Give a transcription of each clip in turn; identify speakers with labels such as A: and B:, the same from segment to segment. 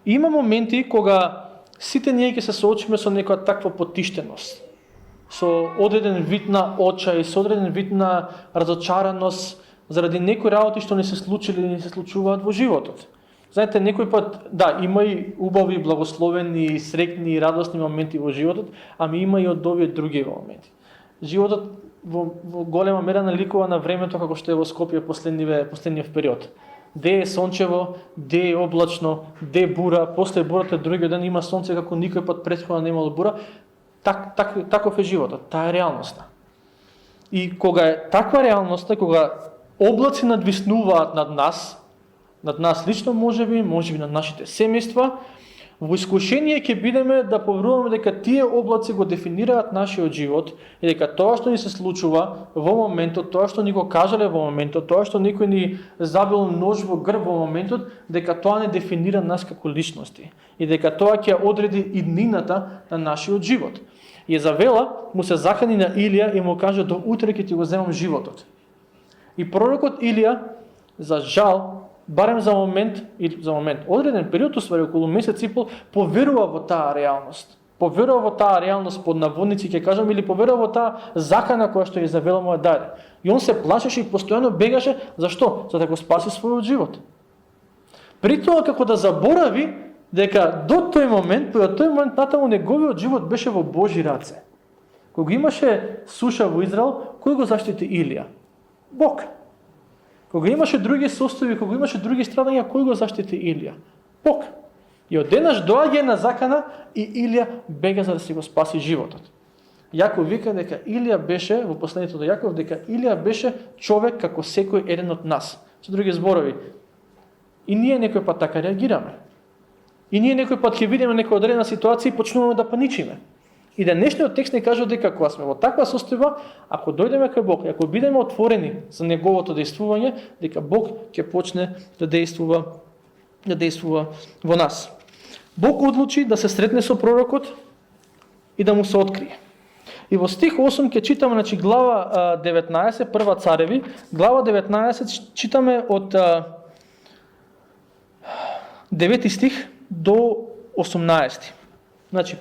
A: Има моменти кога сите ние ќе се соочиме со некоја таква потиштеност, со одреден вид на очај, со одреден вид на разочараност заради некои работи што не се случили или не се случуваат во животот. Знаете, некој пат, да, има и убави, благословени, среќни и радосни моменти во животот, ами има и од овие други моменти. Животот во голема мера наликува на времето како што е во Скопје последниот период. Де е сончево, де е облачно, де е бура, после бурата другиот ден има сонце како никој пат претходно не имало бура. Таков е животот, таа е реалноста. И кога е таква реалноста, кога облаци надвиснуваат над нас лично можеби над нашите семејства, во искушение ќе бидеме да поверуваме дека тие облаци го дефинираат нашиот живот и дека тоа што ни се случува во моментот, тоа што ни го кажале во моментот, тоа што некој ни забил нож во грб во моментот, дека тоа не дефинира нас како личности и дека тоа ќе одреди иднината на нашиот живот. Језавела му се закани на Илија и му каже до утре ќе ти го земам животот. И пророкот Илија, за жал, барем за момент, одреден период, уствари околу месец и пол, поверува во таа реалност. Поверува во таа реалност под наводници, ќе кажам, или поверува во таа закана која што Језавела му ја даде. И он се плашеше и постојано бегаше, зашто? За да го спаси својот живот. При тоа како да заборави дека до тој момент натаму неговиот живот беше во Божји раце. Кога имаше суша во Израел, кој го заштити Илија? Бог. Кога имаше други состојби, кога имаше други страдања, кој го заштити Илија? Бог. И одеднаш доаѓа на закана и Илија бега за да си го спаси животот. Јаков вика дека Илија беше, во посланието до Јаков, дека Илија беше човек како секој еден од нас. Со други зборови, и ние некој пат така реагираме. И ние некој пат ќе видиме некоја одредена ситуација и почнуваме да паничиме. И денешниот текст не кажува дека кога сме во таква состојба, ако дојдеме кај Бог, ако бидеме отворени за неговото дејствување, дека Бог ќе почне да дејствува во нас. Бог одлучи да се сретне со пророкот и да му се открие. И во стих 8 ќе читаме, глава 19, прва Цареви, глава 19 читаме од 9 стих до 18.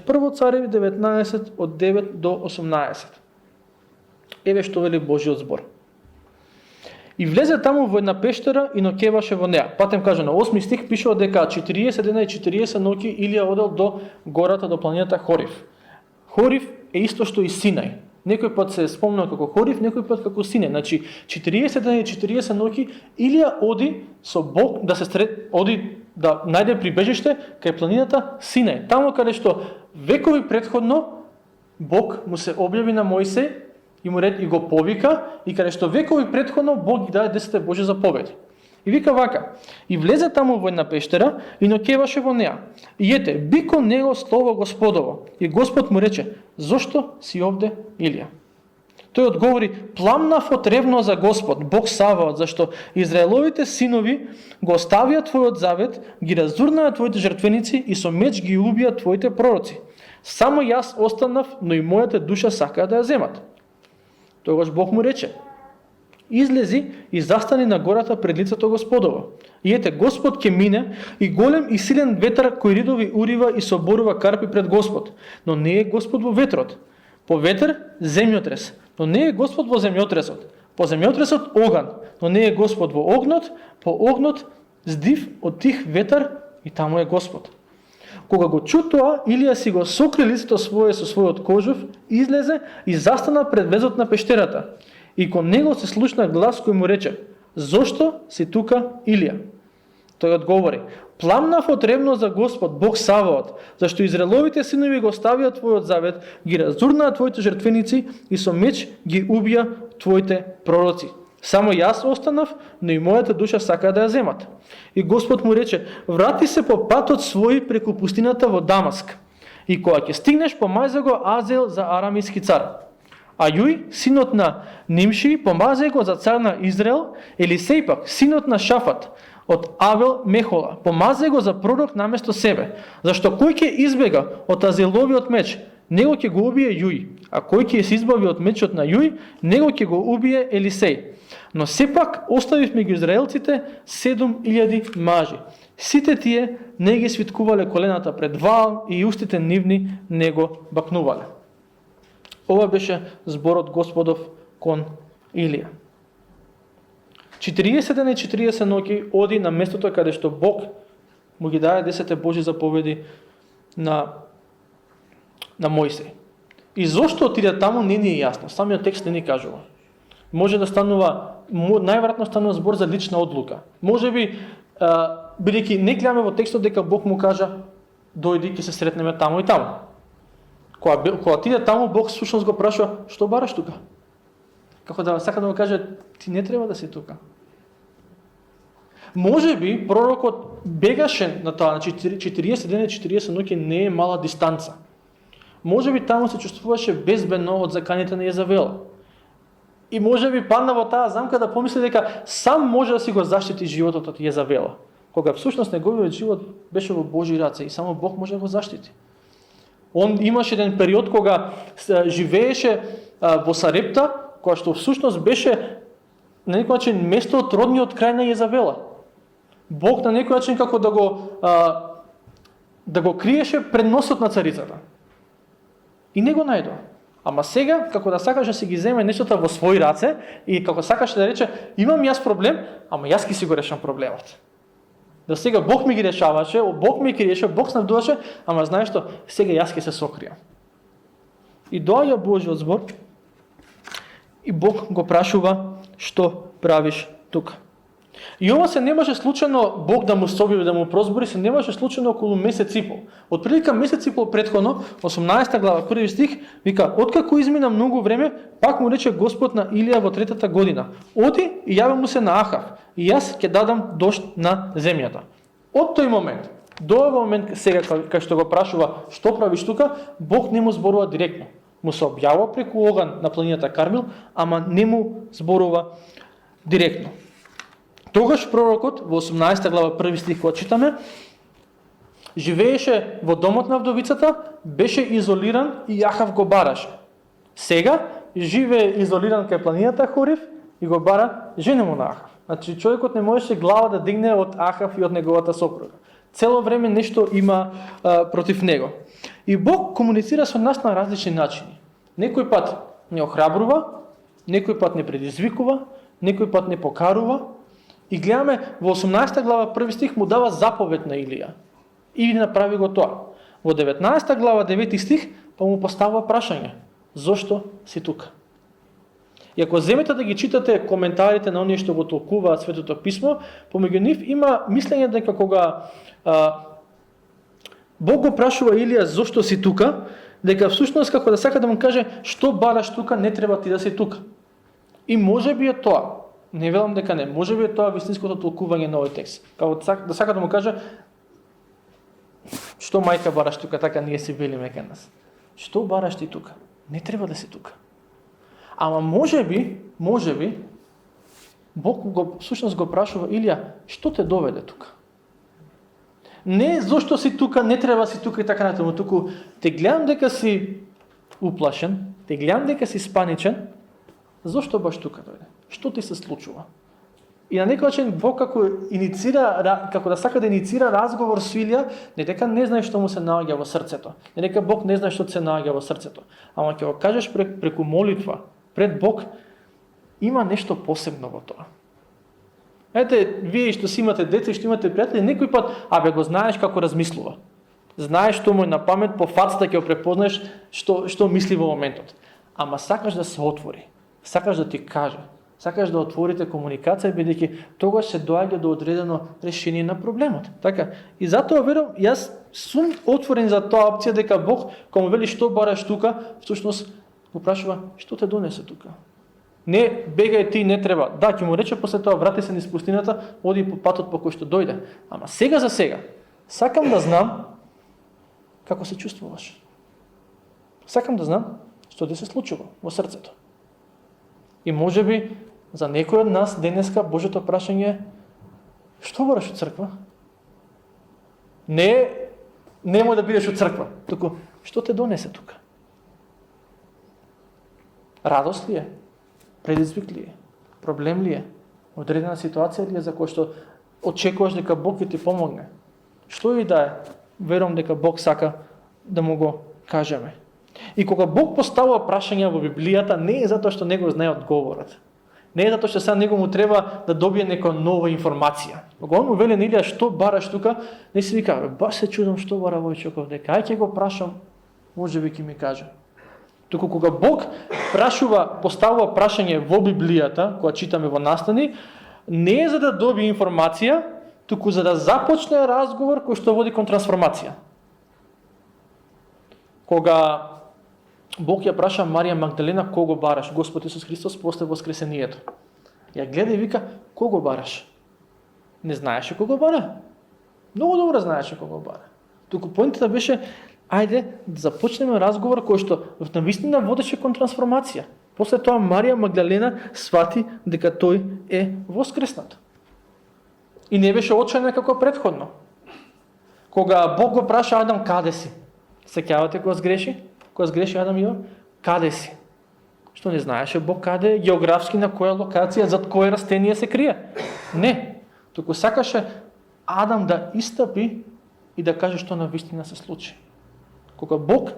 A: Прво Цареви 19 од 9 до 18. Еве што вели Божиот збор. И влезе таму во една пештера и ноќеваше во неа. Патем кажа на 8 стих пишува дека 40 дена и 40 ноќи Илија одел до гората, до планината Хорив. Хорив е исто што и Синај. Некој пат се спомнува како Хорив, некој пат како Синај. 40 дена и 40 ноќи Илија оди со Бог да најде прибежиште кај планината Синај. Таму каде што векови претходно Бог му се објави на Мојсей и го повика, и каде што векови претходно Бог ги даде 10 Божји заповеди. И вика вака: и влезе таму во една пештера и ноќеваше во неа. И ете, би кон него слово Господово. И Господ му рече: зошто си овде, Илија? Тој одговори: пламнав од ревно за Господ, Бог Саваот, зашто Израеловите синови го оставија твојот завет, ги разурнаа твоите жртвеници и со меч ги убија твоите пророци. Само јас останав, но и мојата душа сакаа да ја земат. Тогаш Бог му рече: излези и застани на гората пред лицето Господово. И ете, Господ ќе мине и голем и силен ветар кој ридови урива и соборува карпи пред Господ. Но не е Господ во ветрот. По ветер земјотрес, но не е Господ во земјотресот. По земјотресот оган, но не е Господ во огнот. По огнот здив од тих ветар и таму е Господ. Кога го чу тоа, Илија си го сокри лицето свое со својот кожув, излезе и застана пред влезот на пештерата. И кон него се слушна глас кој му рече: зошто си тука, Илија? Тој одговори: пламнав од ревност за Господ, Бог Саваот, зашто Израеловите синови го оставија твојот завет, ги разурнаа твоите жртвеници и со меч ги убија твоите пророци. Само јас останав, но и мојата душа сака да ја земат. И Господ му рече: врати се по патот свој преку пустината во Дамаск. И кога ќе стигнеш, помазе го Азел за арамиски цар. А Јуј, синот на Нимши, помазе го за цар на Израел. Елисеј пак, синот на Шафат, од Авел Мехола, помазе го за пророк наместо себе. Зашто кој ќе избега од Азеловиот меч, него ќе го убие Јуј, а кој ќе се избави од мечот на Јуј, него ќе го убие Елисеј. Но сепак оставив меѓу израелците 7000 мажи. Сите тие не ги свиткувале колената пред Ваал и устите нивни не го бакнувале. Ова беше зборот Господов кон Илија. 40 дена и 40 ноќи оди на местото каде што Бог му ги даде 10 Божи заповеди на Мојсей. И зошто отиде таму не ни е јасно. Самиот текст не ни кажува. Може да станува, најверојатно станува збор за лична одлука. Може би, бидејќи не гледаме во текстот дека Бог му кажа дојди ќе се сретнеме таму и таму. Кога отиде таму, Бог всушност го прашува што бараш тука? Како да сака да му каже ти не треба да си тука. Може би пророкот бегаше на тоа, значи 40 дена и 40 ноќи не е мала дистанца. Може би таму се чувствуваше безбедно од заканите на Језавела. И може би падна во таа замка да помисли дека сам може да си го заштити животот од Језавела. Кога всушност неговиот живот беше во Божји раце и само Бог може да го заштити. Он имаше еден период кога живееше во Сарепта, која што всушност беше на некој начин место од родниот крај на Језавела. Бог на некој начин како да го криеше пред носот на царицата. И не го најдоа. Ама сега, како да сакаш да си ги земе нештата во своји раце и како сакаш да рече, имам јас проблем, ама јас ки си го решам проблемот. Да сега Бог ми ги решаваше, Бог ми ги реше, Бог снабдуваше, ама знаеш што, сега јас ке се сокријам. И доаѓа Божјиот збор и Бог го прашува што правиш тука. И ова се не може случајно Бог да му собие, да му прозбори, се не може случајно околу месец и пол. Од прилика месец и пол претходно, 18 глава, 1 стих, вика, откако измина многу време, пак му рече Господ на Илија во 3-та година, оди и јави му се на Ахав, и јас ќе дадам дожд на земјата. Од тој момент, до овој момент сега кај што го прашува што правиш тука, Бог не му зборува директно. Му се објавува преку оган на планината Кармил, ама не му зборува директно. Тогаш пророкот во 18 глава 1 стих кога читаме, живееше во домот на вдовицата, беше изолиран и Ахав го бараше. Сега живее изолиран кај планината Хорив и го бара жена му на Ахав. Значи човекот не можеше глава да дигне од Ахав и од неговата сопруга. Цело време нешто има против него. И Бог комуницира со нас на различни начини. Некој пат не охрабрува, некој пат не предизвикува, некој пат не покарува. И гледаме во 18 глава 1 стих му дава заповед на Илија. И направи го тоа. Во 19 глава 9 стих па му поставува прашање. Зошто си тука? И ако земете да ги читате коментарите на оние што го толкуваат Светото писмо, помеѓу нив има мислење дека кога Бог го прашува Илија зошто си тука, дека всушност како да сака да му каже што бараш тука, не треба ти да си тука. И може би е тоа. Не велам дека не. Може би е тоа вистинското толкување на овој текст. Како да сака да му каже што мајка бараш тука, така ние си велиме кај нас. Што бараш ти тука? Не треба да си тука. Ама може би Бог всушност го прашува Илија, што те доведе тука? Не зошто си тука, не треба си тука и така натаму, туку те гледам дека си уплашен, те гледам дека си спаничен, зошто баш тука дојде? Што ти се случува? И на некој начин Бог како да сака да иницира разговор со Илија, не дека не знае што му се наоѓа во срцето, не дека Бог не знае што се наоѓа во срцето, ама ќе го кажеш преку молитва пред Бог, има нешто посебно во тоа. Ете, вие што си имате деца и што имате пријатели, некој пат, го знаеш како размислува. Знаеш што му е на памет, по фацата ќе го препознаеш што мисли во моментот. Ама сакаш да се отвори, сакаш да ти каже, сакаш да отворите комуникација, бидејќи тогаш се доаѓа до одредено решение на проблемот. Така, и затоа верувам, јас сум отворен за тоа опција дека Бог, кога му вели што бараш тука, всушност го прашува што те донесе тука. Не бегај ти, не треба. Да, ќе му рече после тоа врати се низ пустината, оди по патот по кој што дојде. Ама сега за сега, сакам да знам како се чувствуваш. Сакам да знам што ти се случува во срцето. И може би за некој од нас денеска Божјото прашање е што бараш од црква? Немој да бидеш од црква, туку што те донесе тука? Радост ли е? Предизвик ли е? Проблем ли е? Одредена ситуација ли е за која што очекуваш дека Бог ќе ти помогне. Што и да е, верувам дека Бог сака да му го кажеме. И кога Бог поставува прашања во Библијата, не е затоа што него знае одговорот. Не е затоа што сега него му треба да добие нека нова информација. Кога он му вели на Илија што бараш тука, не си вика, баш се чудам што бара овој човек дека, ај ќе го прашам, можеби ќе ми каже. Туку кога Бог поставува прашање во Библијата, кога читаме во настани, не е за да добие информација, туку за да започне разговор кој што води кон трансформација. Кога Бог ја праша Марија Магдалена кого бараш, Господ Исус Христос после воскресението. Ја гледа и вика, кого бараш? Не знаеше кого бара. Многу добро знаеше кого бара. Туку поентата беше, ајде да започнеме разговор кој што навистина водеше кон трансформација. После тоа Марија Магдалена свати дека тој е воскреснат. И не беше очајна како претходно. Кога Бог го праша Адам каде си? Сеќавате кога сгреши? Кога сгреши Адам и Ива? Каде си? Што не знаеше Бог каде е, географски на која локација, зад кое растение се крие? Не. Туку сакаше Адам да истапи и да каже што навистина се случи. Кога Бог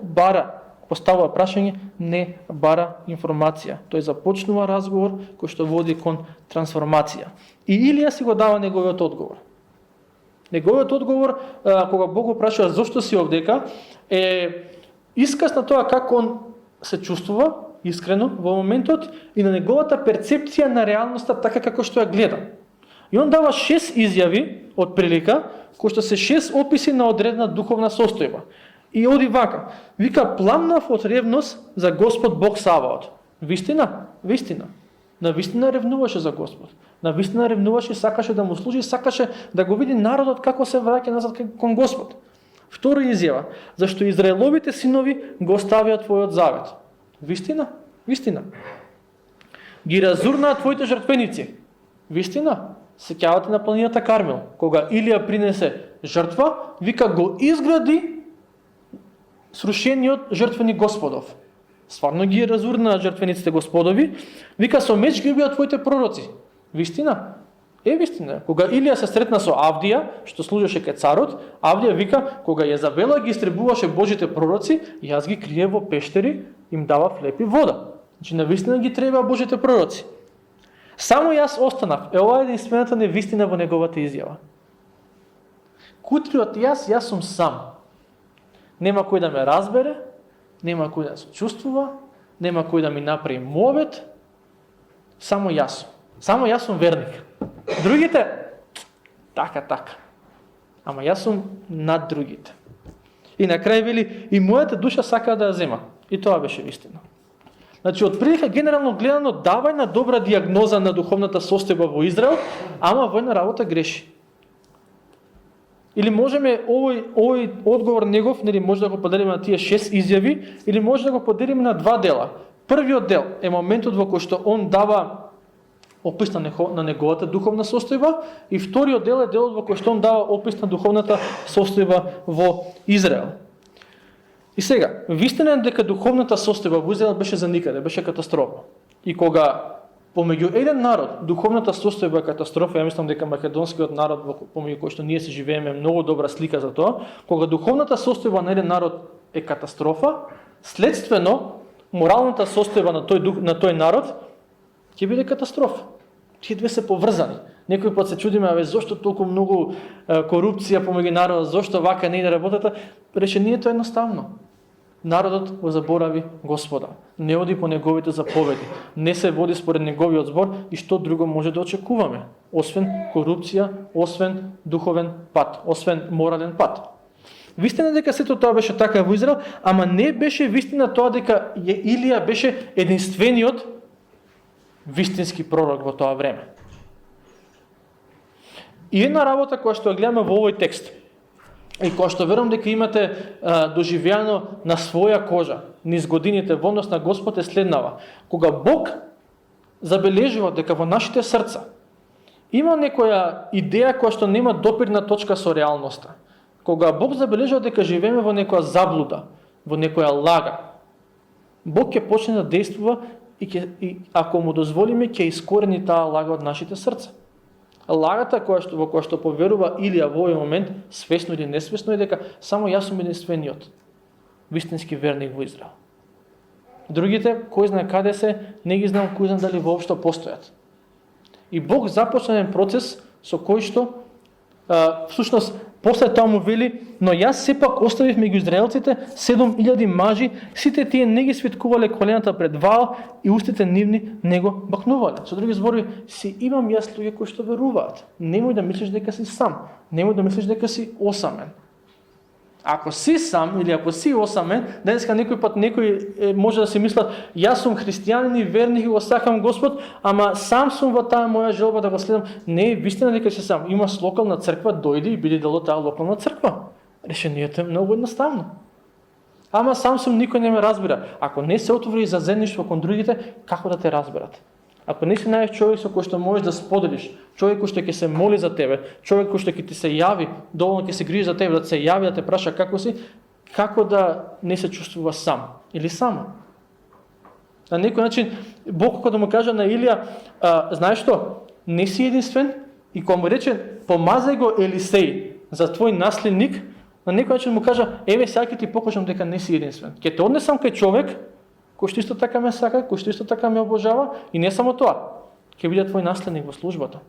A: поставува прашање, не бара информација. Тој започнува разговор кој што води кон трансформација. И Илија си го дава неговиот одговор. Неговиот одговор, кога Бог го прашува зошто си овдека, е исказ на тоа како он се чувствува искрено во моментот и на неговата перцепција на реалноста така како што ја гледа. И он дава 6 изјави од прилика, кои што се 6 описи на одредна духовна состојба. И оди вака, вика пламнав од ревност за Господ Бог Саваот. Вистина? Вистина. Навистина ревнуваше за Господ. Навистина ревнуваше и сакаше да му служи, сакаше да го види народот како се враќа назад кон Господ. Втора изјава, зашто Израеловите синови го оставија твојот завет. Вистина? Вистина. Ги разурнаа твоите жртвеници. Вистина? Сеќавате на планината Кармел, кога Илија принесе жртва, вика го изгради срушениот жртвеник Господов. Стварно ги разурнаа жртвениците Господови, вика со меч ги убија твоите пророци. Вистина? Е вистина. Кога Илија се сретна со Авдија, што служеше кај царот, Авдија вика, кога Језавела ги истребуваше Божите пророци, јас ги крие во пештери, им дава хлеб и вода. Значи навистина ги треба Божите пророци. Само јас останав. Ова е единствената невистина во неговата изјава. Кутриот јас сум сам. Нема кој да ме разбере, нема кој да се чувствува, нема кој да ми направи мовет, само јас. Само јас сум верник. Другите, така. Ама јас сум над другите. И на крај вели, и мојата душа сака да ја зема. И тоа беше вистина. Значи, од прилика генерално гледано, давај на добра диагноза на духовната состојба во Израел, ама во една работа греши. Или можеме овој одговор негов, нели може да го поделиме на тие 6 изјави, или може да го поделиме на 2 дела. Првиот дел е моментот во кој што он дава опис на неговата духовна состојба, и вториот дел е делот во кој што он дава опис на духовната состојба во Израел. И сега, вистина е дека духовната состојба во Израел беше за никаде, беше катастрофа. И кога помеѓу еден народ духовната состојба е катастрофа, ја мислам дека македонскиот народ помеѓу кој што ние се живееме многу добра слика за тоа, кога духовната состојба на еден народ е катастрофа, следствено моралната состојба на тој народ ќе биде катастрофа. Тие две се поврзани. Некој пат се чудиме, зошто толку многу корупција помеѓу народот, зошто вака не иде работата? Решението е едноставно. Народот го заборави Господа. Не оди по неговите заповеди. Не се води според неговиот збор и што друго може да очекуваме? Освен корупција, освен духовен пат, освен морален пат. Вистина дека сето тоа беше така во Израел, ама не беше вистина тоа дека Илија беше единствениот вистински пророк во тоа време. И една работа која што ја гледаме во овој текст, и која што верувам дека имате доживеано на своја кожа, низ годините во однос на Господ е следнава. Кога Бог забележува дека во нашите срца има некоја идеја која што нема допирна точка со реалноста, кога Бог забележува дека живееме во некоја заблуда, во некоја лага, Бог ќе почне да действува и ако му дозволиме, ќе искорени таа лага од нашите срца. лагата во која што поверува Илија во овој момент, свесно или несвесно, е дека само јас сум единствениот вистински верник во Израел. Другите, кој знае каде се, не ги знам, кој знае дали воопшто постојат. И Бог започна еден процес со кој што всушност после тоа му вели, но јас сепак оставив меѓу израелците 7000 мажи, сите тие не ги свиткувале колената пред Ваал и устите нивни не го бакнувале. Со други зборови, си имам јас луѓе кои што веруваат. Немој да мислиш дека си сам, немој да мислиш дека си осамен. Ако си сам или ако си осамен, денеска некој пат некој може да си мислат, јас сум христијанин и верник и го сакам Господ, ама сам сум во таа моја желба да го следам. Не е вистина дека си сам. Имаш локална црква, дојди и биди дел од таа локална црква. Решението е многу едноставно. Ама сам сум, никој не ме разбира. Ако не се отвори за заедништво кон другите, како да те разберат? Ако не си најдеш човек со кој што можеш да споделиш, човек кој што ќе се моли за тебе, човек кој што ќе ти се јави, доволно ќе се грижи за тебе, да се јави, да те праша како си, како да не се чувствува сам или сама? На некој начин, Бог кога да му кажа на Илија, знаеш што, не си единствен, и кога му рече, помазај го Елисеј за твој наследник, на некој начин му кажа, еве сега ќе ти покажам дека не си единствен. Ќе те однесам кај човек кој што исто така ме сака, кој што исто така ме обожава, и не само тоа, ќе биде твој наследник во службата.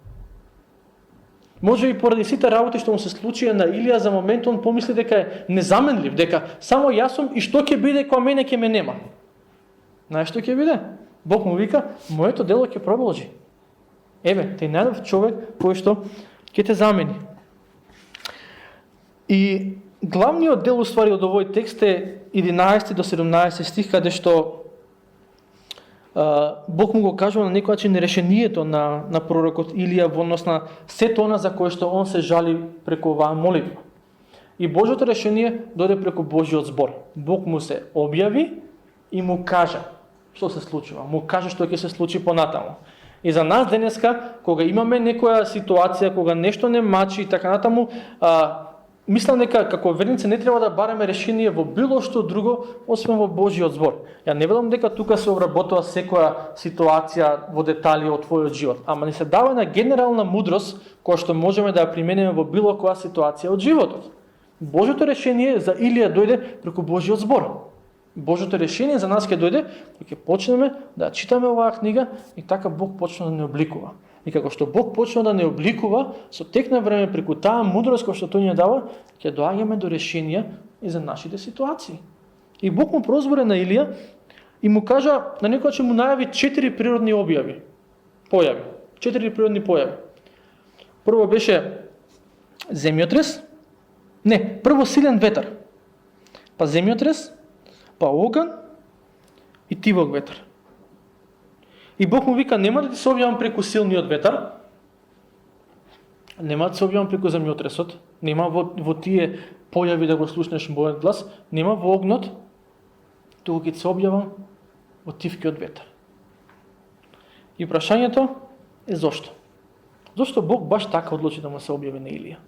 A: Може и поради сите работи што му се случија на Илија, за момент он помисли дека е незаменлив, дека само јас сум и што ќе биде кога мене ќе ме нема. Знаеш што ќе биде? Бог му вика, моето дело ќе продолжи. Еве, те најдов човек кој што ќе те замени. И главниот дел уствари од овој текст е 11 до 17 стих, каде што Бог му го кажува на некој начин решението на пророкот Илија во однос на сето она за кое што он се жали преку оваа молитва. И Божјото решение дојде преку Божјиот збор. Бог му се објави и му кажа што се случува, му кажа што ќе се случи понатаму. И за нас денеска, кога имаме некоја ситуација, кога нешто не мачи и така натаму, мислам дека како верници не треба да бараме решение во било што друго, освен во Божјиот збор. Ја не велам дека тука се обработува секоја ситуација во детали од твојот живот, ама ни се дава една генерална мудрост која што можеме да ја примениме во било која ситуација од животот. Божјото решение за Илија дојде преку Божјиот збор. Божјото решение за нас ќе дојде кога ќе почнеме да читаме оваа книга и така Бог почна да не обликува. И како што Бог почна да не обликува, со тек на време преку таа мудрост која што тој ни дава, ќе доаѓаме до решенија и за нашите ситуации. И Бог му прозвори на Илија и му кажа, на некој начин му најави 4 природни појави. 4 природни појави. Прво беше земјотрес, прво силен ветар, па земјотрес, па оган и тивок ветар. И Бог му вика, нема да ти се објавам преку силниот ветар, нема да се објавам преку земјотресот, нема во тие појави да го слушнеш мојот глас, нема во огнот, туку ќе се објавам во тивкиот ветар. И прашањето е зошто? Зошто Бог баш така одлучи да му се објави на Илија?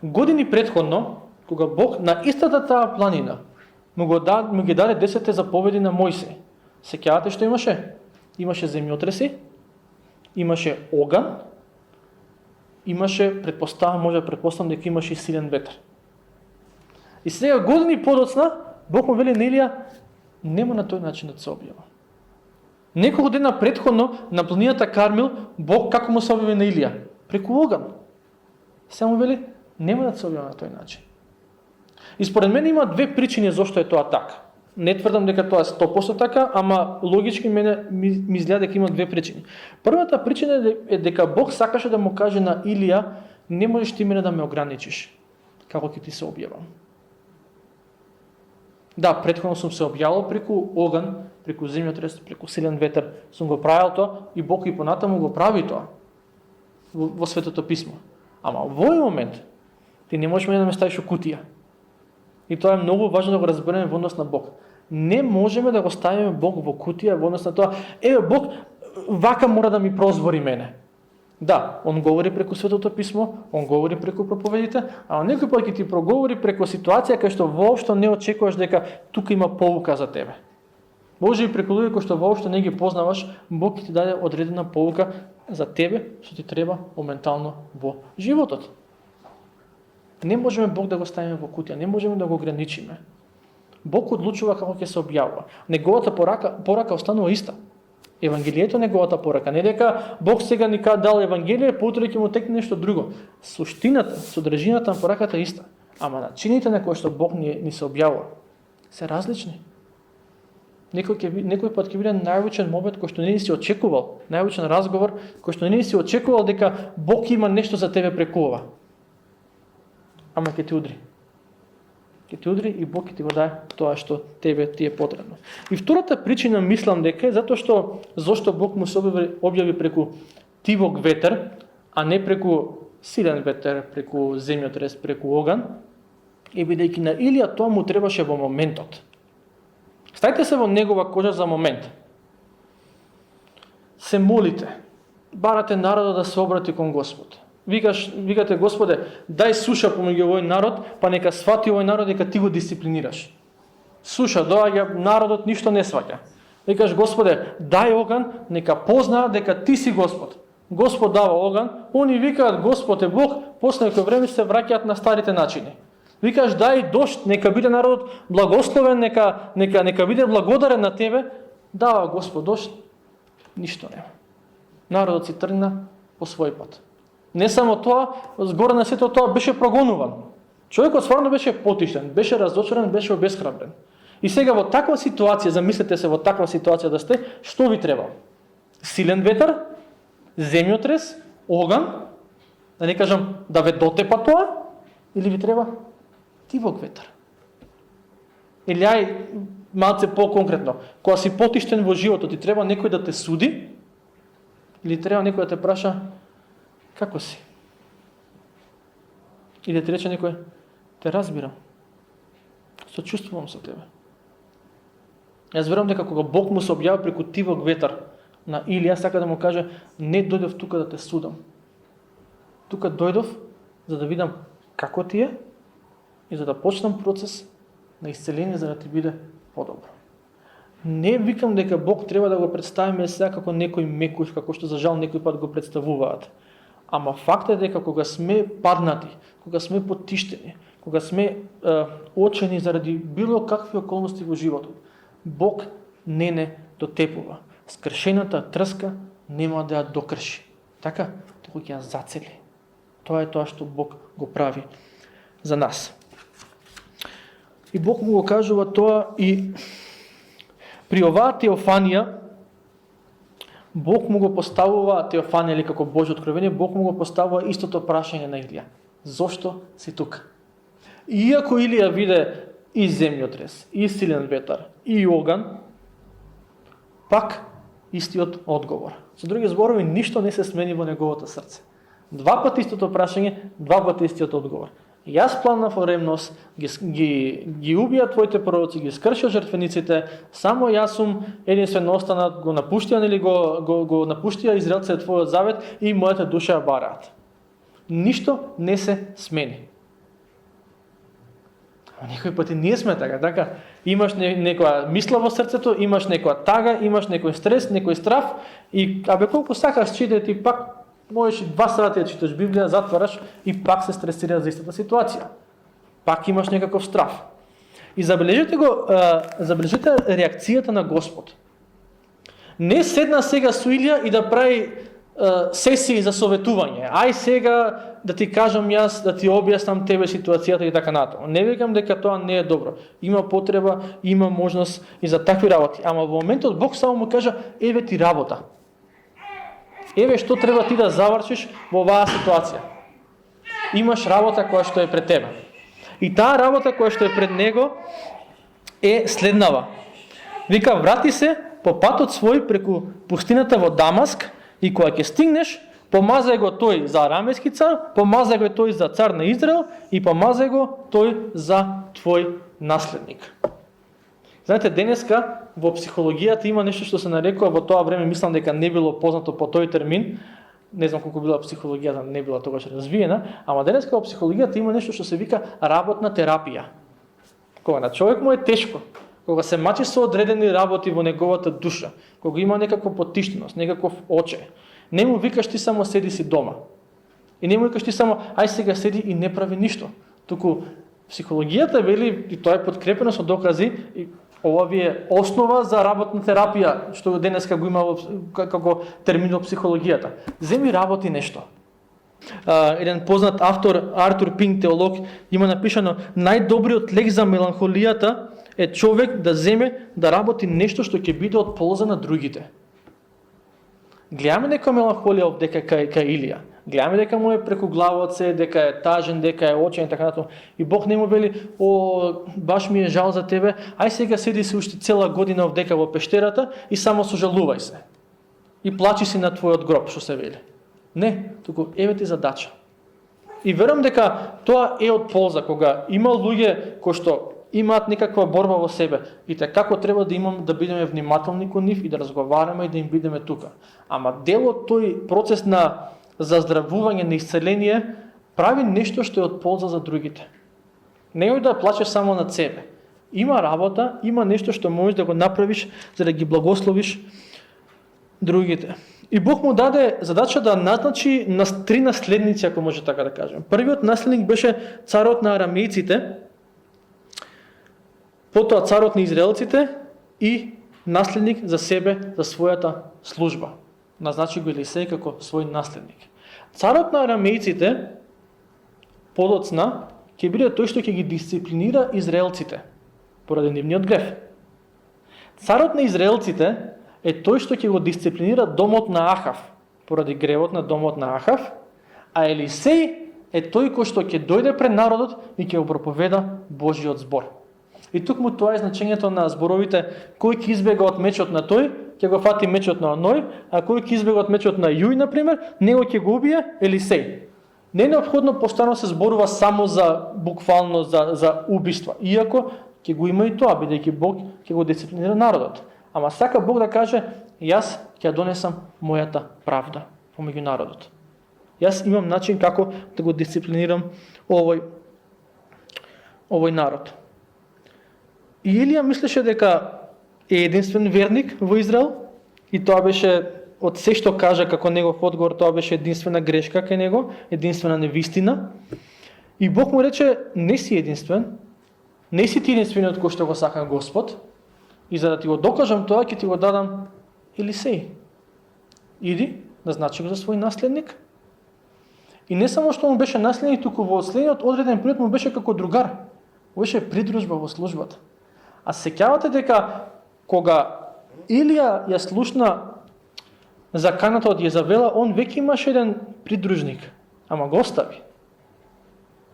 A: Години претходно, кога Бог на истата таа планина му ги даде 10 заповеди на Мојсей, сеќавате што имаше? Имаше земјотреси, имаше оган, имаше, може да предпоставам дека имаше и силен ветар. И сега години подоцна, Бог му вели на Илија, нема на тој начин да се објава. Неколку дена претходно на планината Кармил, Бог како му се објави на Илија? Преку оган. Сега му вели, нема да се објава на тој начин. И според мене има две причини зошто е тоа така. Не тврдам дека тоа е 100% така, ама логички ми изгледа дека има две причини. Првата причина е дека Бог сакаше да му каже на Илија, не можеш ти мене да ме ограничиш, како ќе ти се објавам. Да, претходно сум се објавил преку оган, преку земјотрес, преку силен ветер, сум го правил тоа и Бог и понатаму го прави тоа во Светото писмо. Ама во овој момент ти не можеш мене да ме ставиш во кутија. И тоа е многу важно да го разбереме во однос на Бог. Не можеме да го ставиме Бог во кутија во однос на тоа, Бог вака мора да ми прозвори мене. Да, он говори преку Светото писмо, он говори преку проповедите, а некој пат ќе ти проговори преку ситуација кај што воопшто не очекуваш дека тука има поука за тебе. Може и преку луѓе кои што воопшто не ги познаваш, Бог ќе ти даде одредена поука за тебе што ти треба моментално во животот. Не можеме Бог да го ставиме во кутија, не можеме да го ограничиме. Бог одлучува како ќе се објавува. Неговата порака останува иста. Евангелието е неговата порака. Не дека Бог сега ни дал Евангелие, поутре ќе му текне нешто друго. Суштината, содржината на пораката е иста. Ама начините на кои што Бог ни се објавува се различни. Некој пат ќе биде највучен момент кој што не си очекувал, највучен разговор кој што не си очекувал дека Бог има нешто за тебе преку ова. Ама ќе ти удри. Ќе ти удри и Бог ќе ти го даде тоа што тебе ти е потребно. И втората причина мислам дека е затоа што зошто Бог му се објави преку тивок ветер, а не преку силен ветер, преку земјотрес, преку оган, и бидејќи на Илија тоа му требаше во моментот. Ставите се во негова кожа за момент. Се молите, барате народот да се обрати кон Господ. Викате, Господе, дај суша помеѓу овој народ, па нека свати овој народ дека ти го дисциплинираш. Суша, доаѓа, народот ништо не сваќа. Викаш, Господе, дај оган, нека познаат дека ти си Господ. Господ дава оган, они викаат Господ е Бог, после некој време се враќаат на старите начини. Викаш, дај дожд, нека биде народот благословен, нека биде благодарен на тебе, дава Господ дожд, ништо нема. Народот си тргна по свој пат. Не само тоа, згоре на сето тоа беше прогонуван. Човекот стварно беше потишен, беше разочарен, беше обесхрабрен. И сега во таква ситуација, замислете се во таква ситуација да сте, што ви треба? Силен ветер, земјотрес, оган, да не кажам да ве дотепа тоа, или ви треба тивок ветер? Или ај малце по-конкретно, кога си потиштен во животот, ти треба некој да те суди, или треба некој да те праша како си? Или ти рече некој, те разбирам, сочувствувам со тебе. Јас верувам дека кога Бог му се објави преку тивок ветер на Илија, сака да му каже, не дојдов тука да те судам. Тука дојдов за да видам како ти е и за да почнам процес на исцеление за да ти биде подобро. Не викам дека Бог треба да го представиме сега како некој мекуш, како што за жал некој пат го представуваат. Ама факт е дека кога сме паднати, кога сме потиштени, кога сме очени заради било какви околности во животот, Бог не дотепува. Скршената трска нема да ја докрши. Така, туку ќе ја зацели. Тоа е тоа што Бог го прави за нас. И Бог му го кажува тоа и при оваа теофанија, Бог му го поставува теофанија или како Божјо откровение, Бог му го поставува истото прашање на Илија. Зошто си тука? Иако Илија виде и земјотрес, и силен ветер, и оган, пак истиот одговор. Со други зборови, ништо не се смени во неговото срце. Два пати истото прашање, два пати истиот одговор. Јас планав во ревност, ги убија твоите пророци, ги скршија жртвениците, само јас сум единствено останат, го напуштија или го напуштија израелците твојот завет и мојата душа ја бараат. Ништо не се смени. Некој пати ние сме така. Имаш некоја мисла во срцето, имаш некоја тага, имаш некој стрес, некој страф и колку сакаш читај ти пак можеш 2 сати да читаш Библија, затвараш и пак се стресираш за истата ситуација. Пак имаш некаков страф. И забележете реакцијата на Господ. Не седна сега со Илија и да прави сесии за советување. Ај сега да ти кажам јас, да ти објаснам тебе ситуацијата и така натаму. Не викам дека тоа не е добро. Има потреба, има можност и за такви работи. Ама во моментот Бог само му кажа, еве ти работа. Еве што треба ти да завршиш во оваа ситуација. Имаш работа која што е пред тебе. И таа работа која што е пред него е следнава. Вика, врати се по патот свој преку пустината во Дамаск и кога ќе стигнеш, помазај го тој за арамејски цар, помазај го тој за цар на Израел и помазај го тој за твој наследник. Знаете, денеска во психологијата има нешто што се нарекува, во тоа време мислам дека не било познато по тој термин, не знам колку била психологијата, не била тогаш развиена, ама денеска во психологијата има нешто што се вика работна терапија. Кога на човек му е тешко, кога се мачи со одредени работи во неговата душа, кога има некаква потиштеност, некаков оче, Не му викаш ти само седи си дома. И не му викаш ти само ај сега седи и не прави ништо. Туку психологијата вели, и тоа е подкрепено со докази, и ова ви е основа за работна терапија, што денеска го има како термин во психологијата. Земи работи нешто. Еден познат автор, Артур Пинк, теолог, има напишано: најдобриот лек за меланхолијата е човек да земе да работи нешто што ќе биде од полза на другите. Гледаме дека меланхолија овдека кај Илија. Гледаме дека му е преку главот се, дека е тажен, дека е очен и така натаму. И Бог не му вели: о, баш ми е жал за тебе, ај сега седи се уште цела година овдека во пештерата и само сожалувај се. И плачи си на твојот гроб, што се вели. Не, туку еве ти задача. И верувам дека тоа е од полза, кога има луѓе кои што имаат некаква борба во себе и како треба да бидеме внимателни кон нив и да разговараме и да им бидеме тука. Ама дел од тој процес на заздравување, на исцеление, прави нешто што е од полза за другите. Немој да плачеш само над себе. Има работа, има нешто што можеш да го направиш за да ги благословиш другите. И Бог му даде задача да назначи три наследници, ако може така да кажем. Првиот наследник беше царот на арамејците, потоа царот на израелците и наследник за себе, за својата служба. Назначи го Елисеј како свој наследник. Царот на арамејците подоцна ќе биде тој што ќе ги дисциплинира израелците поради нивниот грев. Царот на израелците е тој што ќе го дисциплинира домот на Ахав поради гревот на домот на Ахав, а Елисеј е тој кој што ќе дојде пред народот и ќе го проповеда Божиот збор. И тук му тоа е значењето на зборовите: кој ќе избега од мечот на тој, ќе го фати мечот на оној, а кој ќе избега од мечот на Јуј, например, него ќе го убие Елисеј. Не е необходно постојано се зборува само за буквално за убиства, иако ќе го има и тоа, бидејќи Бог ќе го дисциплинира народот. Ама сака Бог да каже: јас ќе донесам мојата правда помеѓу народот. Јас имам начин како да го дисциплинирам овој народ. И Илија мислеше дека е единствен верник во Израел и тоа беше од се што кажа како негов одговор, тоа беше единствена грешка кај него, единствена невистина. И Бог му рече: не си единствен, не си ти единствениот кој што го сака Господ, и за да ти го докажам тоа, ќе ти го дадам Елисеј. Иди, назначи го за свој наследник. И не само што му беше наследник, туку во следниот одреден период му беше како другар. Беше придружба во службата. А сеќавате дека кога Илија ја слушна заканата од Језавела, он веќе имаше еден придружник, ама го остави.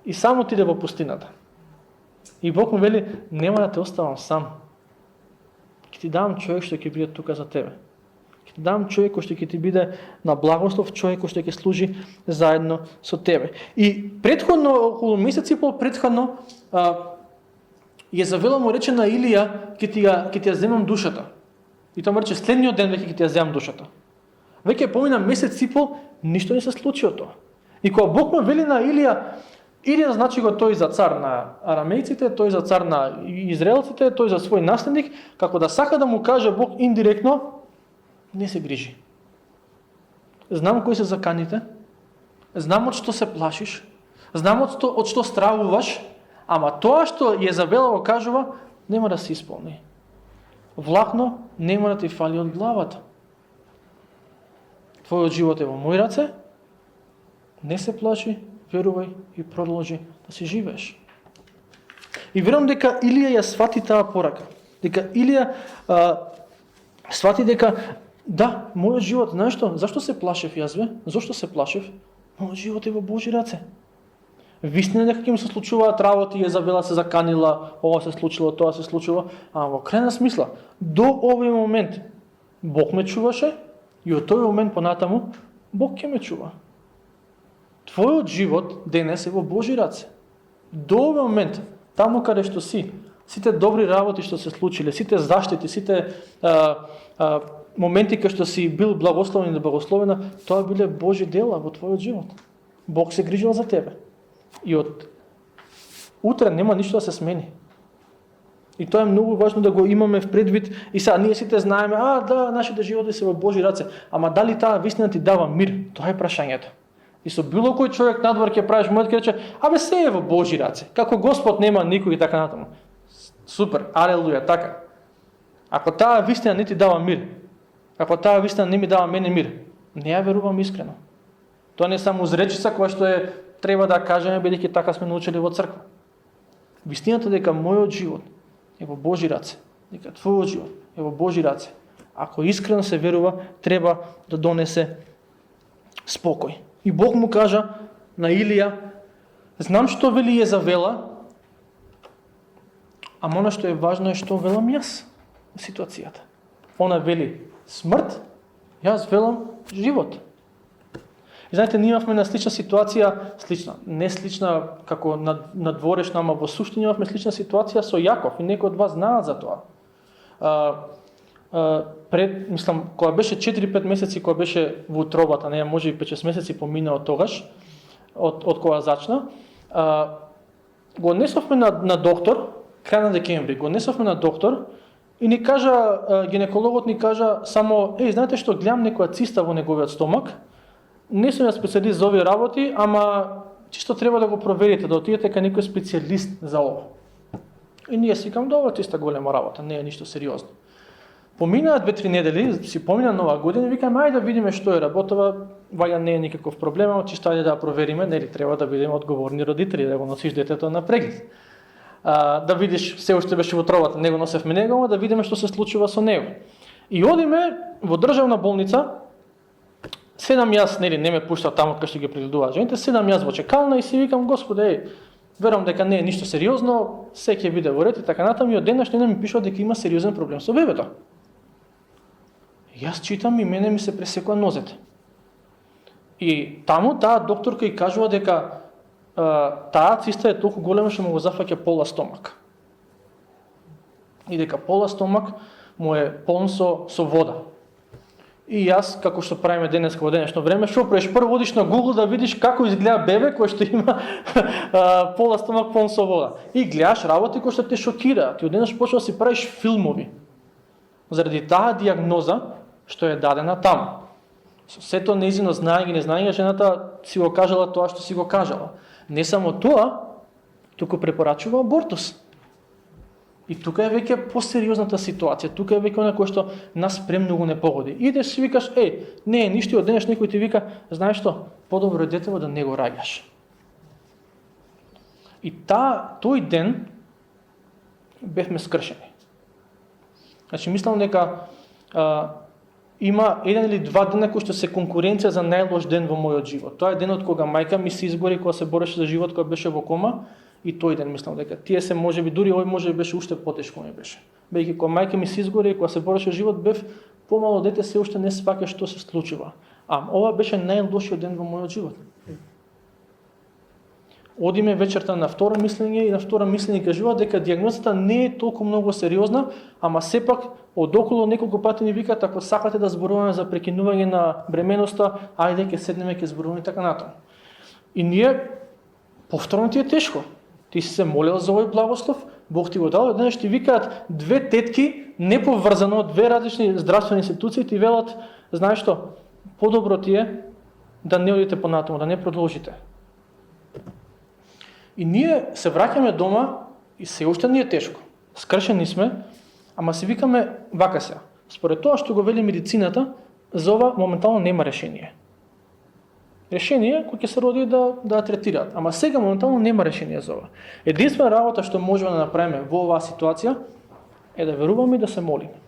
A: И само отиде во пустината. И Бог му вели: нема да те оставам сам. Ќе ти дам човек што ќе биде тука за тебе. Ќе ти дам човек кој што ќе ти биде на благослов, човек кој што ќе служи заедно со тебе. И претходно, околу месец и пол претходно, Језавела му рече на Илија: ќе ти ја земам душата. И тоа му рече: следниот ден веќе ќе ти ја земам душата. Веќе помина месец и пол, ништо не се случи од тоа. И кога Бог му вели на Илија: иди, значи го тој за цар на арамејците, тој за цар на израелците, тој за свој наследник, како да сака да му каже Бог индиректно: не се грижи. Знам кои се заканите, знам од што се плашиш, знам од што стравуваш, ама тоа што Језавела го кажува, нема да се исполни. Влахно нема да ти фали од главата. Твојот живот е во мои раце, не се плаши, верувај и продолжи да си живееш. И верувам дека Илија ја свати таа порака. Дека Илија свати дека да, мојот живот, знаеш што? Зашто се плашев јас, бе? Зошто се плашев? Мојот живот е во Божи раце. Вистина дека ќе ми се случуваат работи, Језавела се заканила, ова се случило, тоа се случило, а во крајна смисла, до овој момент Бог ме чуваше и од тој момент понатаму Бог ќе ме чува. Твојот живот денес е во Божи раце. До овој момент, таму каде што си, сите добри работи што се случиле, сите заштити, сите моменти кај што си бил благословен или благословена, тоа биле Божи дела во твојот живот. Бог се грижил за тебе. И од утре нема ништо да се смени. И тоа е многу важно да го имаме в предвид. И сега ние сите знаеме, да, нашите животи се во Божи раце. Ама дали таа вистина ти дава мир? Тоа е прашањето. И со било кој човек надвор ќе правиш мојот ќе рече, се е во Божи раце. Како Господ нема никој и така натаму. Супер, алелуја, така. Ако таа вистина не ти дава мир, ако таа вистина не ми дава мене мир, не ја верувам искрено. Тоа не е само изречица која што е треба да кажеме бидејќи така сме научили во црква. Вистината дека мојот живот е во Божи раце, дека твојот живот е во Божи раце. Ако искрено се верува, треба да донесе спокој. И Бог му кажа на Илија, знам што вели Језавела, ама оно што е важно е што велам јас в ситуацијата. Она вели смрт, јас велам живот. И знаете, ние имавме на слична ситуација, не слична како надворешна, ама во суштина имавме слична ситуација со Јаков, и некои од вас знаат за тоа. Кога беше 4-5 месеци, кога беше во утробата, не, може и 5-6 месеци помина од тогаш, од кога зачна, го несовме на доктор, крај на декември, го несовме на доктор, и ни кажа, гинекологот ни кажа само, знаете што, гледам некоја циста во неговиот стомак, не сум ја специјалист за овие работи, ама чисто треба да го проверите, да отидете кај некој специјалист за ова. И ние си кам, ова чиста голема работа, не е ништо сериозно. Поминаа 2-3 недели, си помина Нова година, викам, ајде да видиме што е работава, ваја не е никаков проблем, ама чисто ајде да ја провериме, нели треба да бидеме одговорни родители, да го носиш детето на преглед. Да видиш, се уште беше во утробата, него носевме него, да видиме што се случува со него. И одиме во државна болница, седам јас, нели, не ме пуштат таму кај што ги прегледуваат жените, седам јас во чекална и си викам, Господе, верувам дека не е ништо сериозно, се ќе биде во ред и така натаму, и од денес не ми пишува дека има сериозен проблем со бебето. Јас читам и мене ми се пресекува нозете. И таму таа докторка и кажува дека таа циста е толку голема што му го зафаќа пола стомак. И дека пола стомак му е полн со вода. И јас, како што правиме денес во денешно време, што правиш? Прво одиш на Google да видиш како изгледа бебе кој што има пола стомак полн со вода. И гледаш работи кои што те шокираат. И одеднаш почнеш да си правиш филмови. Заради таа дијагноза што е дадена таму. Со сето нејзино знаење и незнаење, жената си го кажала тоа што си го кажала. Не само тоа, туку препорачува абортус. И тука е веќе посериозната ситуација, тука е веќе она кој што нас премногу не погоди. Идеш си викаш, не е ништо, од денеш некој ти вика, знаеш што, подобро е детево да не го раѓаш. И тој ден бевме скршени. Значи, мислам дека има 1 или 2 дена кои што се конкуренција за најлош ден во мојот живот. Тоа е денот кога мајка ми се изгори, кога се бореше за живот, кога беше во кома, и тој ден мислам дека тие се можеби дури овој можеби беше уште потешко ми беше. Бејќи кога мајка ми се изгори, кога се бореше за живот, бев помало дете, се уште не сваќа што се случува. Ова беше најлошиот ден во мојот живот. Одиме вечерта на второ мислење и на второ мислење кажува дека дијагнозата не е толку многу сериозна, ама сепак одоколу неколку пати ни викаат, ако сакате да зборуваме за прекинување на бременоста, ајде ќе седнеме, ќе зборуваме така натаму. И ние повторно ти е тешко. Ти си се молел за овој благослов, Бог ти го дал, еднаш ти викаат 2 тетки, неповрзано од 2 различни здравствени институции, ти велат, знаеш што, подобро ти е да не одите понатаму, да не продолжите. И ние се враќаме дома и се уште ни е тешко. Скршени сме, ама си викаме вака се. Според тоа што го вели медицината, за ова моментално нема решение. Решение кој ќе се роди да третираат, ама сега моментално нема решение за ова. Единствена работа што можеме да направиме во оваа ситуација е да веруваме и да се молиме.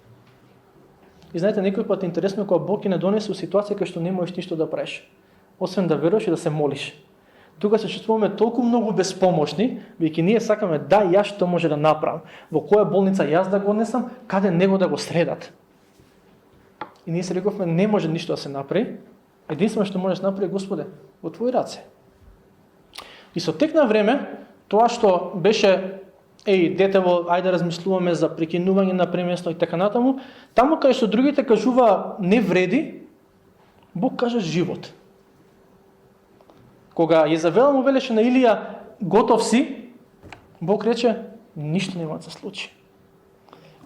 A: И знаете, некој пат е интересно кога Бог ќе не донесе во ситуација кај што не можеш ништо да правиш, освен да веруваш и да се молиш. Тука се чувствуваме толку многу безпомошни, бидејќи ние сакаме јас што може да направам, во која болница јас да го однесам, каде него да го средат. И ние се рековме не може ништо да се направи. Единствено што можеш да направи, Господе, во твои раце. И со тек на време, тоа што беше детево, ајде размислуваме за прекинување на премесно и така натаму, таму кај што другите кажува не вреди, Бог кажа живот. Кога Језавела му велеше на Илија, готов си, Бог рече, ништо нема да се случи.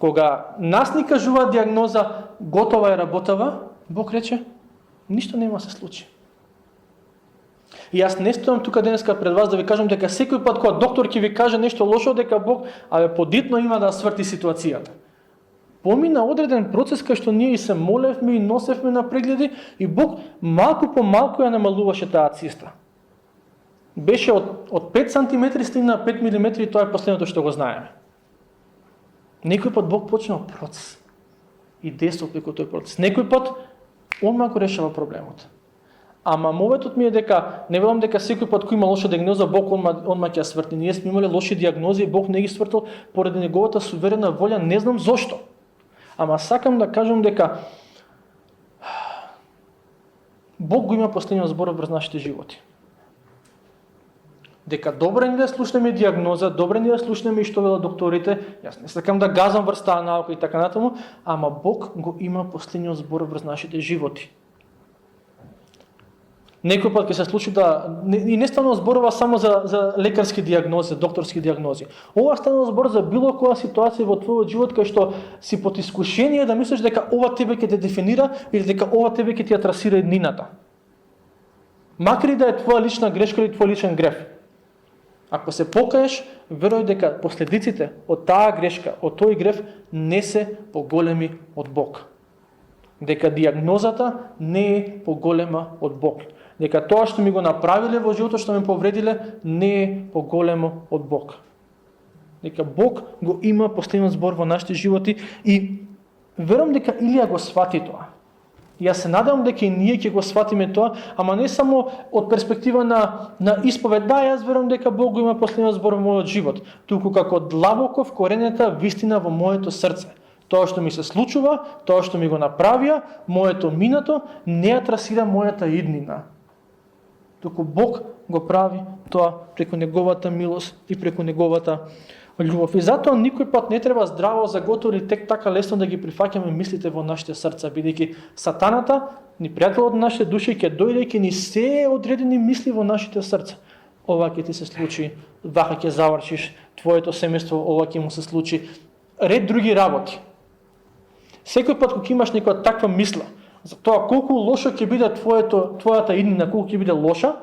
A: Кога нас ни кажува диагноза готова е работава, Бог рече, ништо нема да се случи. И јас не стојам тука денеска пред вас да ви кажам дека секој пат кога доктор ќе ви каже нешто лошо, дека Бог подитно има да сврти ситуацијата. Помина одреден процес кај што ние и се молевме и носевме на прегледи и Бог малку по малку ја намалуваше таа циста. Беше од 5 см стигна 5 мм и тоа е последното што го знаеме. Некој пат Бог почнал процес и действа преку тој процес. Некој пат он малку решава проблемот. Ама моветот ми е дека не велам дека секој пат кој има лоша диагноза Бог онма ќе ја сврти. Ние сме имали лоши диагнози и Бог не ги свртил поради неговата суверена волја, не знам зошто. Ама сакам да кажам дека Бог го има последниот збор врз нашите животи. Дека добре ни да слушнеме диагноза, добре ни да слушнеме и што велат докторите, јас не сакам да газам врз таа наука и така натаму, ама Бог го има последниот збор врз нашите животи. Некој пат ќе се случи и не станува зборува само за лекарски диагнози, докторски диагнози. Ова станува збор за било која ситуација во твојот живот кај што си под искушение да мислиш дека ова тебе ќе те дефинира или дека ова тебе ќе ти ја трасира еднината. Макар и да е твоја лична грешка или твој личен греф. Ако се покаеш, веруј дека последиците од таа грешка, од тој греф не се поголеми од Бог. Дека диагнозата не е поголема од Бог. Дека тоа што ми го направиле во животот, што ме повредиле, не е поголемо од Бог. Дека Бог го има последниот збор во нашите животи и верувам дека Илија го свати тоа. Јас се надевам дека и ние ќе го сватиме тоа, ама не само од перспектива на исповед. Да, јас верувам дека Бог го има последниот збор во мојот живот, туку како длабоко вкоренета вистина во моето срце. Тоа што ми се случува, тоа што ми го направија, моето минато, не ја трасира мојата иднина. Туку Бог го прави тоа преку неговата милост и преку неговата љубов. И затоа никој пат не треба здраво заготово или тек така лесно да ги прифаќаме мислите во нашите срца, бидејќи сатаната, ни пријателот на нашите души, ќе дојде и ќе ни се одредени мисли во нашите срца. Ова ќе ти се случи, вака ќе завршиш, твоето семејство, ова ќе му се случи, ред други работи. Секој пат кога имаш некоја таква мисла, за тоа колку лошо ќе биде твојата иднина, колку ќе биде лоша,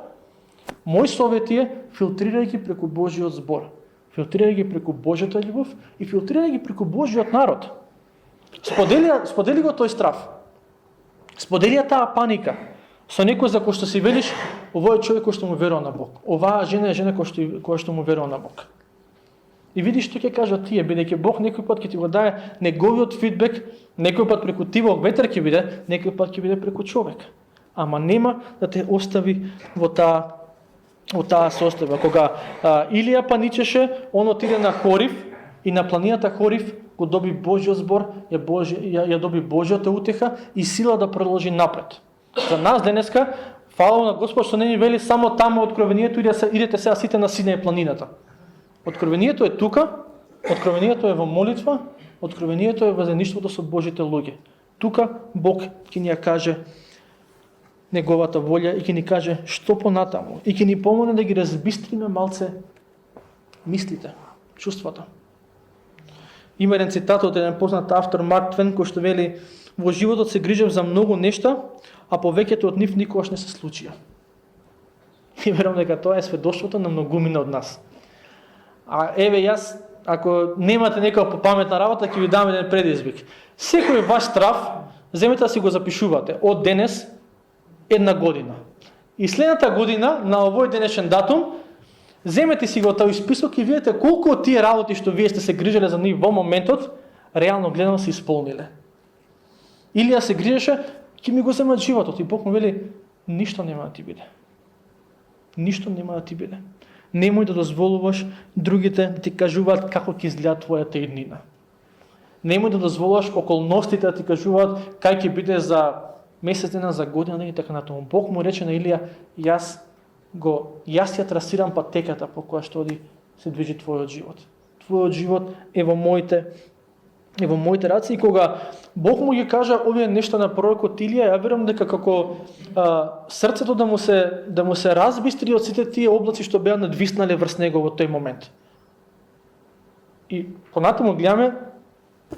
A: мој совет е филтрирај ги преку Божиот збор. Филтрирај ги преку Божјата љубов и филтрирај ги преку Божиот народ. Сподели го тој страв. Сподели таа паника со некој за кој што си велиш, овој човек кој што му верува на Бог. Оваа жена е жена која што му верува на Бог. И видиш што ќе кажат тие, бидејќи Бог некој пат ќе ти го даде неговиот фидбек, некој пат преку тивок ветер ќе биде, некој пат ќе биде преку човек. Ама нема да те остави во таа состојба. Кога Илија паничеше, он отиде на Хорив и на планината Хорив го доби Божјиот збор, ја доби Божјата утеха и сила да продолжи напред. За нас денеска, фала на Господ што не ни вели само таму откровението, идете сега сите на Синај планината. Откровението е тука, откровението е во молитва, откровението е во заедништвото со Божите луѓе. Тука Бог ќе ни ја каже неговата волја и ќе ни каже што понатаму и ќе ни помогне да ги разбистриме малце мислите, чувствата. Има еден цитат од еден познат автор Марк Твен кој што вели: во животот се грижев за многу нешта, а повеќето од нив никогаш не се случија. И верувам дека тоа е сведоштвото на многумина од нас. А еве јас, ако немате некоја попаметна работа, ќе ви дам еден предизвик. Секој ваш страв, земете да си го запишувате од денес 1 година. И следната година, на овој денешен датум, земете си го тој список и видите колку од тие работи што вие сте се грижеле за нив во моментот, реално гледано се исполниле. Илија се грижеше, ќе ми го земат животот и Бог му вели: ништо нема да ти биде. Ништо нема да ти биде. Немој да дозволуваш другите да ти кажуваат како ќе изгледа твојата иднина. Немој да дозволуваш околностите да ти кажуваат кај ќе биде за месец дена, за година и така натаму. Бог му рече на Илија: јас ја трасирам патеката по која што се движи твојот живот. Твојот живот е во моите раце и кога Бог му ги кажа овие нешта на пророкот Илија, ја верувам дека како срцето да му се разбистри од сите тие облаци што беа надвиснале врз него во тој момент. И понатаму гледаме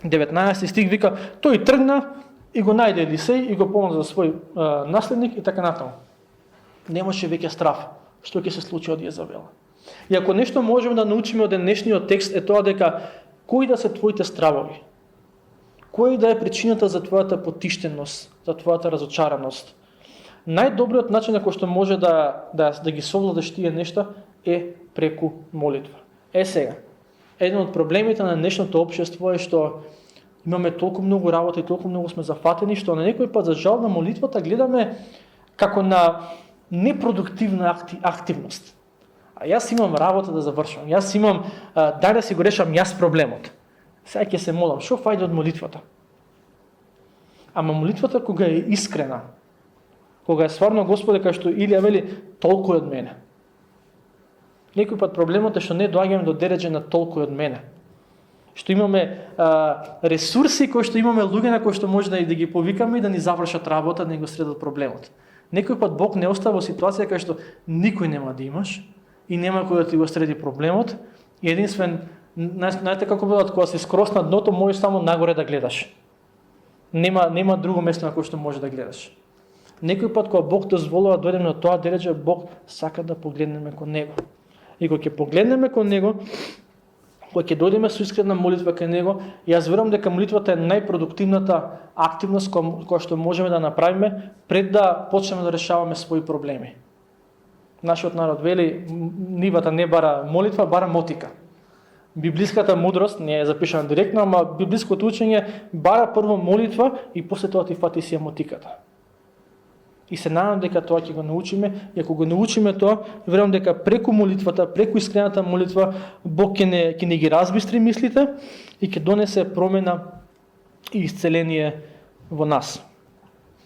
A: 19 стих вика, тој тргна и го најде Елисеј и го помаза за свој наследник и така натаму. Немаше веќе страв што ќе се случи од Језавел. И ако нешто можеме да научиме од денешниот текст е тоа дека кои да се твоите стравови, кој да е причината за твојата потиштеност, за твојата разочараност. Најдобриот начин на кој што може да ги совладаш тие нешта е преку молитва. Сега, еден од проблемите на днешното општество е што имаме толку многу работа и толку многу сме зафатени, што на некој пат за жал на молитвата гледаме како на непродуктивна активност. А јас имам работа да завршам, јас имам, дај да си го решам јас проблемот. Сега ќе се молам, што фајде од молитвата? Ама молитвата кога е искрена, кога е стварно Господе, кај што Илија вели, толку од мене. Некој пат проблемот е што не доаѓаме до дереđe на толку од мене. Што имаме ресурси кои што имаме луѓе на кои што може да ги повикаме и да ни завршат работа, да ни го средат проблемот. Некој пат Бог не остава во ситуација кај што никој нема да имаш и нема кој да ти го среди проблемот. И единствен, знаете како бидат кога си скрос на дното, можеш само нагоре да гледаш. Нема друго место на кое што може да гледаш. Некој пат кога Бог дозволува да дојдеме на тоа дереđe, Бог сака да погледнеме кон Него. И кога ќе погледнеме кон Него, кога ќе дојдеме со искрена молитва кон Него, јас верувам дека молитвата е најпродуктивната активност која што можеме да направиме пред да почнеме да решаваме своји проблеми. Нашиот народ вели, нивата не бара молитва, бара мотика. Библиската мудрост не е запишана директно, ама библиското учење бара прво молитва и после тоа ти фати си мотиката. И се надам дека тоа ќе го научиме, и ако го научиме тоа, верувам дека преку молитвата, преку искрената молитва, Бог ќе не ги разбистри мислите и ќе донесе промена и исцеление во нас.